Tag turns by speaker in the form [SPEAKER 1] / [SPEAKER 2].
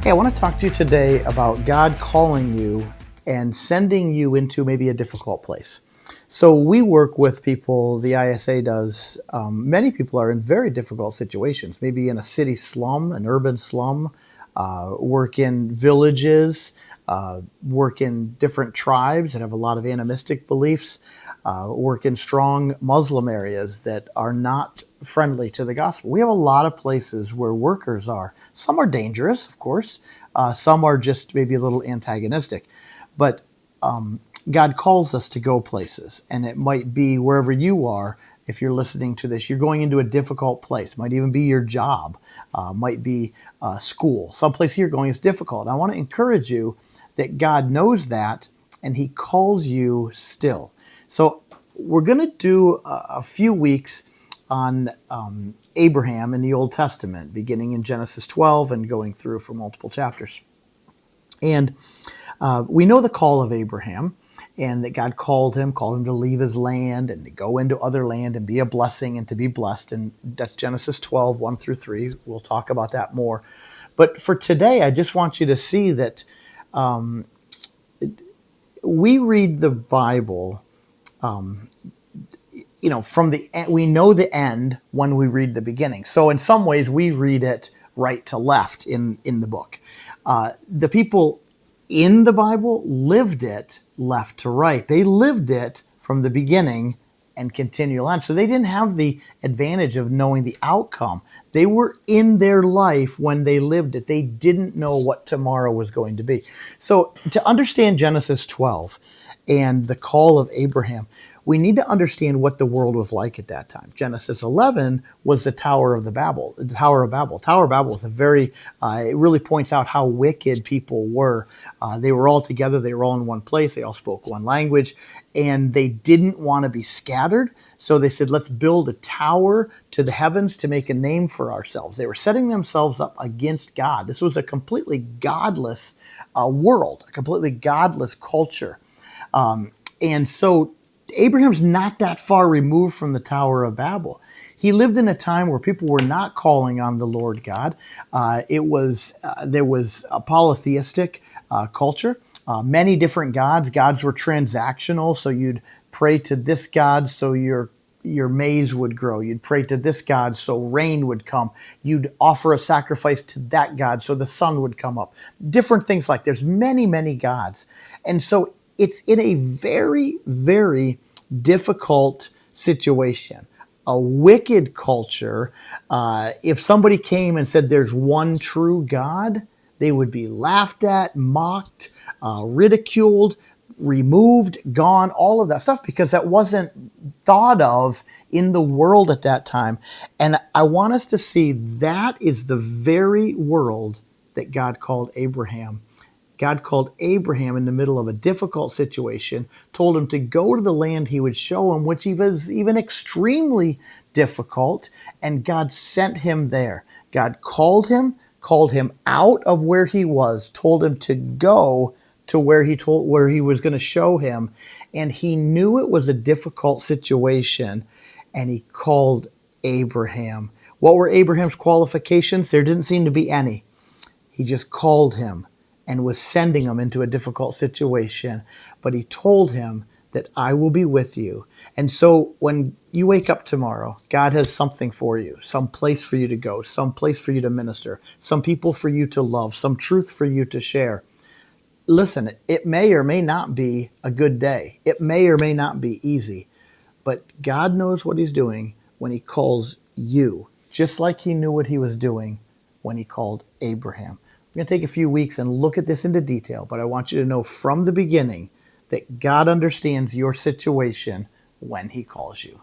[SPEAKER 1] Hey, I want to talk to you today about God calling you and sending you into maybe a difficult place. So we work with people, the ISA does. Many people are in very difficult situations, maybe in a city slum, an urban slum, work in villages, work in different tribes that have a lot of animistic beliefs, work in strong Muslim areas that are not friendly to the gospel. We have a lot of places where workers are. Some are dangerous, of course. Some are just maybe a little antagonistic. But God calls us to go places, and it might be wherever you are. If you're listening to this, you're going into a difficult place. Might even be your job, might be school. Someplace you're going is difficult. I want to encourage you that God knows that, and He calls you still. So we're going to do a few weeks on Abraham in the Old Testament, beginning in Genesis 12 and going through for multiple chapters. And we know the call of Abraham, and that God called him to leave his land and to go into other land and be a blessing and to be blessed. And that's Genesis 12, 1 through 3. We'll talk about that more. But for today, I just want you to see that we read the Bible, from the end. We know the end when we read the beginning. So in some ways, we read it right to left in the book. The people in the Bible lived it left to right. They lived it from the beginning and continue on. So they didn't have the advantage of knowing the outcome. They were in their life when they lived it. They didn't know what tomorrow was going to be. So to understand Genesis 12 and the call of Abraham, we need to understand what the world was like at that time. Genesis 11 was the Tower of Babel. The Tower of Babel. Tower of Babel is it really points out how wicked people were. They were all together. They were all in one place. They all spoke one language, and they didn't want to be scattered. So they said, let's build a tower to the heavens to make a name for ourselves. They were setting themselves up against God. This was a completely godless world, a completely godless culture. And so Abraham's not that far removed from the Tower of Babel. He lived in a time where people were not calling on the Lord God. There was a polytheistic culture, many different gods. Gods were transactional, so you'd pray to this god so your maize would grow. You'd pray to this god so rain would come. You'd offer a sacrifice to that god so the sun would come up. Different things like there's many, many gods. And so it's in a very, very difficult situation. A wicked culture. If somebody came and said there's one true God, they would be laughed at, mocked, ridiculed, removed, gone, all of that stuff, because that wasn't thought of in the world at that time. And I want us to see that is the very world that God called Abraham. God called Abraham in the middle of a difficult situation, told him to go to the land he would show him, which was even extremely difficult, and God sent him there. God called him out of where he was, told him to go to where he was going to show him, and he knew it was a difficult situation, and he called Abraham. What were Abraham's qualifications? There didn't seem to be any. He just called him and was sending him into a difficult situation. But he told him that I will be with you. And so when you wake up tomorrow, God has something for you, some place for you to go, some place for you to minister, some people for you to love, some truth for you to share. Listen, it may or may not be a good day. It may or may not be easy. But God knows what he's doing when he calls you, just like he knew what he was doing when he called Abraham. I'm going to take a few weeks and look at this into detail, but I want you to know from the beginning that God understands your situation when he calls you.